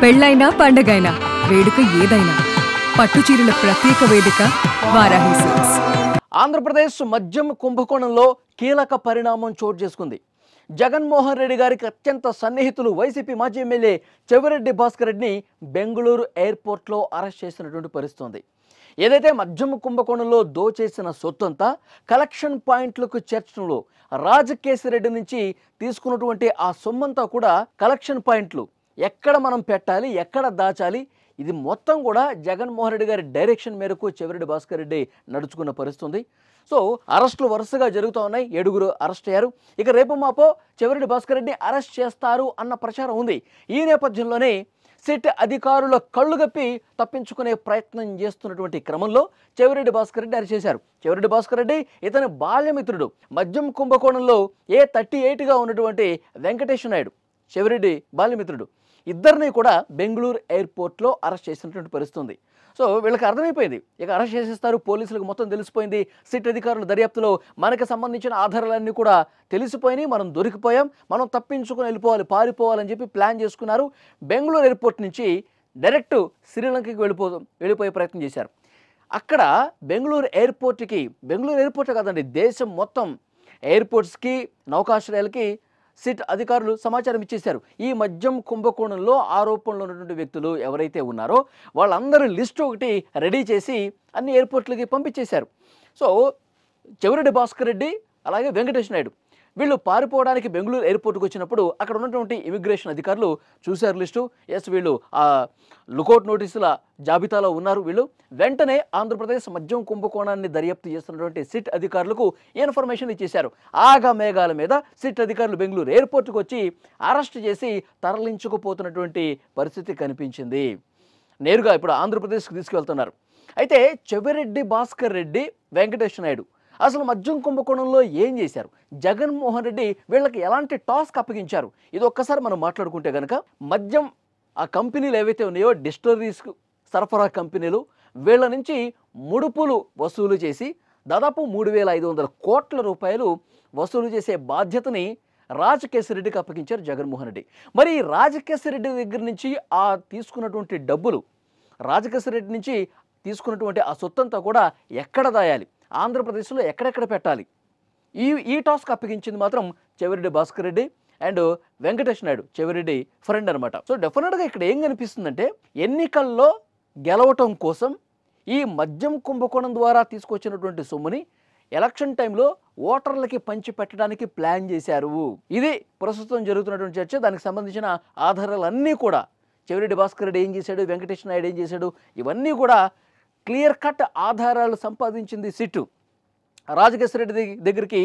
పెళ్ళైనా పండగైనా వేడుక ఏదైనా పట్టుచీరల ప్రత్యేక వేదిక వారాహి సిల్క్స్. ఆంధ్రప్రదేశ్ మద్యం కుంభకోణంలో కీలక పరిణామం చోటు చేసుకుంది. జగన్మోహన్ రెడ్డి గారికి అత్యంత సన్నిహితులు వైసీపీ మాజీ ఎమ్మెల్యే చెవిరెడ్డి భాస్కర్ రెడ్డిని బెంగళూరు ఎయిర్పోర్ట్లో అరెస్ట్ చేసినటువంటి పరిస్థితి. ఏదైతే మద్యం కుంభకోణంలో దోచేసిన సొత్తంతా కలెక్షన్ పాయింట్లకు చేర్చడంలో రాజకేశిరెడ్డి నుంచి తీసుకున్నటువంటి ఆ సొమ్మంతా కూడా కలెక్షన్ పాయింట్లు ఎక్కడ మనం పెట్టాలి, ఎక్కడ దాచాలి, ఇది మొత్తం కూడా జగన్మోహన్ రెడ్డి గారి డైరెక్షన్ మేరకు చెవిరెడ్డి భాస్కర్ రెడ్డి నడుచుకున్న పరిస్థితి. సో అరెస్టులు వరుసగా జరుగుతూ ఉన్నాయి. 7 అరెస్ట్ అయ్యారు. ఇక రేపు మాపో చెవిరెడ్డి భాస్కర్ రెడ్డిని అరెస్ట్ చేస్తారు అన్న ప్రచారం ఉంది. ఈ నేపథ్యంలోనే సిట్ అధికారుల కళ్ళు గప్పి తప్పించుకునే ప్రయత్నం చేస్తున్నటువంటి క్రమంలో చెవిరెడ్డి భాస్కర్ రెడ్డి అరెస్ట్ చేశారు. చెవిరెడ్డి భాస్కర్ రెడ్డి ఇతని బాల్యమిత్రుడు, మద్యం కుంభకోణంలో A38గా ఉన్నటువంటి వెంకటేష్ నాయుడు చెవిరెడ్డి బాల్యమిత్రుడు, ఇద్దరిని కూడా బెంగళూరు ఎయిర్పోర్ట్లో అరెస్ట్ చేసినటువంటి పరిస్థితి. సో వీళ్ళకి అర్థమైపోయింది, ఇక అరెస్ట్ చేసేస్తారు, పోలీసులకు మొత్తం తెలిసిపోయింది. సిట్ అధికారుల దర్యాప్తులో మనకు సంబంధించిన ఆధారాలన్నీ కూడా తెలిసిపోయినాయి, మనం దొరికిపోయాం, మనం తప్పించుకొని వెళ్ళిపోవాలి, పారిపోవాలని చెప్పి ప్లాన్ చేసుకున్నారు. బెంగళూరు ఎయిర్పోర్ట్ నుంచి డైరెక్ట్ శ్రీలంకకి వెళ్ళిపోయే ప్రయత్నం చేశారు. అక్కడ బెంగళూరు ఎయిర్పోర్ట్ కాదండి, దేశం మొత్తం ఎయిర్పోర్ట్స్కి, నౌకాశ్రయాలకి సిట్ అధికారులు సమాచారం ఇచ్చేశారు. ఈ మద్యం కుంభకోణంలో ఆరోపణలు ఉన్నటువంటి వ్యక్తులు ఎవరైతే ఉన్నారో వాళ్ళందరూ లిస్టు ఒకటి రెడీ చేసి అన్ని ఎయిర్పోర్ట్లకి పంపించేశారు. సో చెవిరెడ్డి భాస్కర్ రెడ్డి అలాగే వెంకటేష్ నాయుడు వీళ్ళు పారిపోవడానికి బెంగళూరు ఎయిర్పోర్ట్కి వచ్చినప్పుడు అక్కడ ఉన్నటువంటి ఇమిగ్రేషన్ అధికారులు చూశారు లిస్టు. ఎస్, వీళ్ళు ఆ లుకౌట్ నోటీసుల జాబితాలో ఉన్నారు. వీళ్ళు వెంటనే ఆంధ్రప్రదేశ్ మద్యం కుంభకోణాన్ని దర్యాప్తు చేస్తున్నటువంటి సిట్ అధికారులకు ఇన్ఫర్మేషన్ ఇచ్చేశారు. ఆగా మేఘాల మీద సిట్ అధికారులు బెంగళూరు ఎయిర్పోర్ట్కి వచ్చి అరెస్ట్ చేసి తరలించుకుపోతున్నటువంటి పరిస్థితి కనిపించింది. నేరుగా ఇప్పుడు ఆంధ్రప్రదేశ్కి తీసుకువెళ్తున్నారు. అయితే చెవిరెడ్డి భాస్కర్ రెడ్డి, వెంకటేష్ నాయుడు అసలు మద్యం కుంభకోణంలో ఏం చేశారు, జగన్మోహన్ రెడ్డి వీళ్ళకి ఎలాంటి టాస్క్ అప్పగించారు, ఇది ఒక్కసారి మనం మాట్లాడుకుంటే కనుక మద్యం ఆ కంపెనీలు ఏవైతే ఉన్నాయో డిస్టిలరీస్ సరఫరా కంపెనీలు, వీళ్ళ నుంచి ముడుపులు వసూలు చేసి దాదాపు 3,500 కోట్ల రూపాయలు వసూలు చేసే బాధ్యతని రాజకేశిరెడ్డికి అప్పగించారు జగన్మోహన్ రెడ్డి. మరి రాజకేశిరెడ్డి దగ్గర నుంచి ఆ తీసుకున్నటువంటి డబ్బులు, రాజకేశిరెడ్డి నుంచి తీసుకున్నటువంటి ఆ సొత్తంతా కూడా ఎక్కడ దాయాలి, ఆంధ్రప్రదేశ్లో ఎక్కడెక్కడ పెట్టాలి, ఈ టాస్క్ అప్పగించింది మాత్రం చెవిరెడ్డి భాస్కర్ రెడ్డి అండ్ వెంకటేష్ నాయుడు, చెవిరెడ్డి ఫ్రెండ్ అనమాట. సో డెఫినెట్గా ఇక్కడ ఏం కనిపిస్తుందంటే ఎన్నికల్లో గెలవటం కోసం ఈ మద్యం కుంభకోణం ద్వారా తీసుకొచ్చినటువంటి సొమ్ముని ఎలక్షన్ టైంలో ఓటర్లకి పంచి పెట్టడానికి ప్లాన్ చేశారు. ఇది ప్రస్తుతం జరుగుతున్నటువంటి చర్చ. దానికి సంబంధించిన ఆధారాలన్నీ కూడా చెవిరెడ్డి భాస్కర్ రెడ్డి ఏం చేశాడు, వెంకటేష్ నాయుడు ఏం చేశాడు, ఇవన్నీ కూడా క్లియర్ కట్ ఆధారాలు సంపాదించింది సిట్టు. రాజకేశిరెడ్డి దగ్గరికి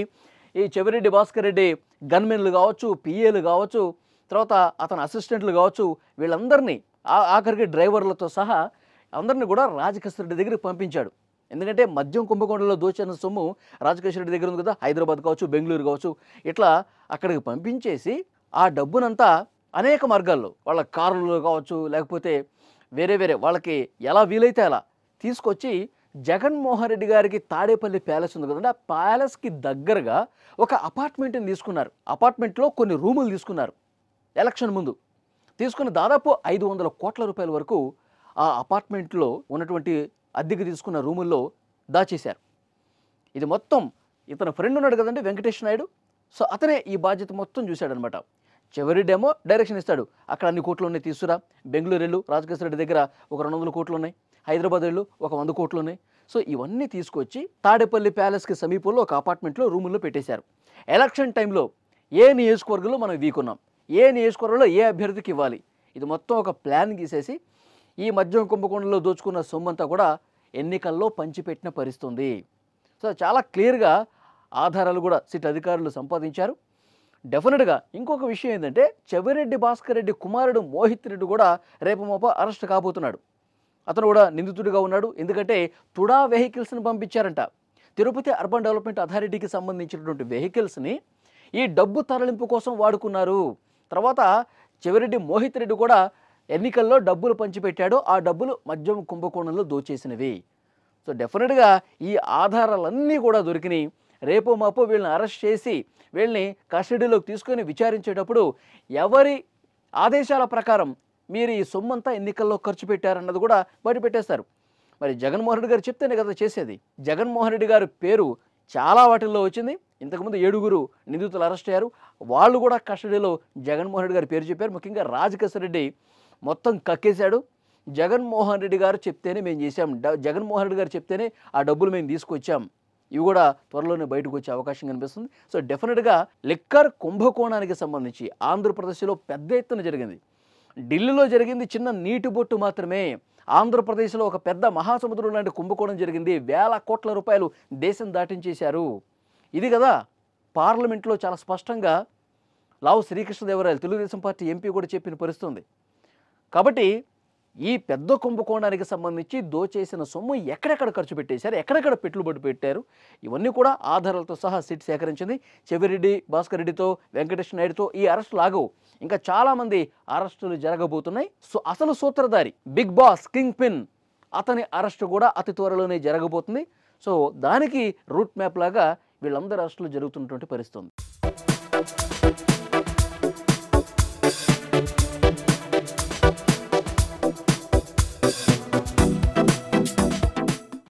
ఈ చెవిరెడ్డి భాస్కర్ రెడ్డి గన్మెన్లు కావచ్చు, పిఏలు కావచ్చు, తర్వాత అతని అసిస్టెంట్లు కావచ్చు, వీళ్ళందరినీ ఆఖరికి డ్రైవర్లతో సహా అందరినీ కూడా రాజకేశిరెడ్డి దగ్గరికి పంపించాడు. ఎందుకంటే మద్యం కుంభకోణంలో దోచిన సొమ్ము రాజకేశిరెడ్డి దగ్గర ఉంది కదా, హైదరాబాద్ కావచ్చు, బెంగళూరు కావచ్చు, ఇట్లా అక్కడికి పంపించేసి ఆ డబ్బునంతా అనేక మార్గాల్లో వాళ్ళ కార్లు కావచ్చు, లేకపోతే వేరే వాళ్ళకి ఎలా వీలైతే అలా తీసుకొచ్చి జగన్మోహన్ రెడ్డి గారికి తాడేపల్లి ప్యాలెస్ ఉంది కదండి, ఆ ప్యాలెస్కి దగ్గరగా ఒక అపార్ట్మెంట్ని తీసుకున్నారు. అపార్ట్మెంట్లో కొన్ని రూములు తీసుకున్నారు. ఎలక్షన్ ముందు తీసుకుని దాదాపు 500 కోట్ల రూపాయల వరకు ఆ అపార్ట్మెంట్లో ఉన్నటువంటి అద్దెకి తీసుకున్న రూముల్లో దాచేశారు. ఇది మొత్తం ఇతను ఫ్రెండ్ ఉన్నాడు కదండి వెంకటేష్ నాయుడు, సో అతనే ఈ బాధ్యత మొత్తం చూశాడనమాట. చెవిరెడ్డి ఏమో డైరెక్షన్ ఇస్తాడు, అక్కడ అన్ని కోట్లు ఉన్నాయి తీసుకురా, బెంగళూరు వెళ్ళు, రాజకేశిరెడ్డి దగ్గర ఒక 200 కోట్లు ఉన్నాయి, హైదరాబాద్ వెళ్ళు ఒక 100 కోట్లు ఉన్నాయి. సో ఇవన్నీ తీసుకొచ్చి తాడేపల్లి ప్యాలెస్కి సమీపంలో ఒక అపార్ట్మెంట్లో రూముల్లో పెట్టేశారు. ఎలక్షన్ టైంలో ఏ నియోజకవర్గంలో మనం వీకున్నాం, ఏ నియోజకవర్గంలో ఏ అభ్యర్థికి ఇవ్వాలి, ఇది మొత్తం ఒక ప్లాన్ గీసేసి ఈ మద్యం కుంభకోణంలో దోచుకున్న సొమ్మంతా కూడా ఎన్నికల్లో పంచిపెట్టిన పరిస్థితుంది. సో చాలా క్లియర్గా ఆధారాలు కూడా సిట్ అధికారులు సంపాదించారు. డెఫినెట్గా ఇంకొక విషయం ఏంటంటే చెవిరెడ్డి భాస్కర్ రెడ్డి కుమారుడు మోహిత్ రెడ్డి కూడా రేపు మాపో అరెస్ట్ కాబోతున్నాడు. అతను కూడా నిందితుడిగా ఉన్నాడు. ఎందుకంటే తుడా వెహికల్స్ని పంపించారంట. తిరుపతి అర్బన్ డెవలప్మెంట్ అథారిటీకి సంబంధించినటువంటి వెహికల్స్ని ఈ డబ్బు తరలింపు కోసం వాడుకున్నారు. తర్వాత చెవిరెడ్డి మోహిత్ రెడ్డి కూడా ఎన్నికల్లో డబ్బులు పంచిపెట్టాడు, ఆ డబ్బులు మద్యం కుంభకోణంలో దోచేసినవి. సో డెఫినెట్గా ఈ ఆధారాలన్నీ కూడా దొరికినాయి. రేపు మాపో వీళ్ళని అరెస్ట్ చేసి వీళ్ళని కస్టడీలోకి తీసుకొని విచారించేటప్పుడు ఎవరి ఆదేశాల ప్రకారం మీరు ఈ సొమ్మంతా ఎన్నికల్లో ఖర్చు పెట్టారన్నది కూడా బయట పెట్టేస్తారు. మరి జగన్మోహన్ రెడ్డి గారు చెప్తేనే కదా చేసేది. జగన్మోహన్ రెడ్డి గారి పేరు చాలా వాటిల్లో వచ్చింది. ఇంతకుముందు 7 నిందితులు అరెస్ట్ అయ్యారు. వాళ్ళు కూడా కస్టడీలో జగన్మోహన్ రెడ్డి గారి పేరు చెప్పారు. ముఖ్యంగా రాజకేశ్వర రెడ్డి మొత్తం కక్కేశాడు. జగన్మోహన్ రెడ్డి గారు చెప్తేనే మేము చేశాం, జగన్మోహన్ రెడ్డి గారు చెప్తేనే ఆ డబ్బులు మేము తీసుకొచ్చాం. ఇవి కూడా త్వరలోనే బయటకు వచ్చే అవకాశం కనిపిస్తుంది. సో డెఫినెట్గా లిక్కర్ కుంభకోణానికి సంబంధించి ఆంధ్రప్రదేశ్లో పెద్ద ఎత్తున జరిగింది. ఢిల్లీలో జరిగింది చిన్న నీటి బొట్టు మాత్రమే. ఆంధ్రప్రదేశ్లో ఒక పెద్ద మహాసముద్రం లాంటి కుంభకోణం జరిగింది. వేల కోట్ల రూపాయలు దేశం దాటించేశారు. ఇది కదా పార్లమెంట్లో చాలా స్పష్టంగా లావు శ్రీకృష్ణదేవరాయలు తెలుగుదేశం పార్టీ ఎంపీ కూడా చెప్పిన పరిస్థితుంది. కాబట్టి ఈ పెద్ద కుంభకోణానికి సంబంధించి దోచేసిన సొమ్ము ఎక్కడెక్కడ ఖర్చు పెట్టేశారు, ఎక్కడెక్కడ పెట్టుబడి పెట్టారు, ఇవన్నీ కూడా ఆధారాలతో సహా సిట్ సేకరించింది. చెవిరెడ్డి భాస్కర్ రెడ్డితో, వెంకటేష్ నాయుడుతో ఈ అరెస్టులు ఆగవు. ఇంకా చాలామంది అరెస్టులు జరగబోతున్నాయి. సో అసలు సూత్రధారి బిగ్ బాస్ కింగ్ పిన్ అతని అరెస్టు కూడా అతి త్వరలోనే జరగబోతుంది. సో దానికి రూట్ మ్యాప్ లాగా వీళ్ళందరి అరెస్టులు జరుగుతున్నటువంటి పరిస్థితి ఉంది.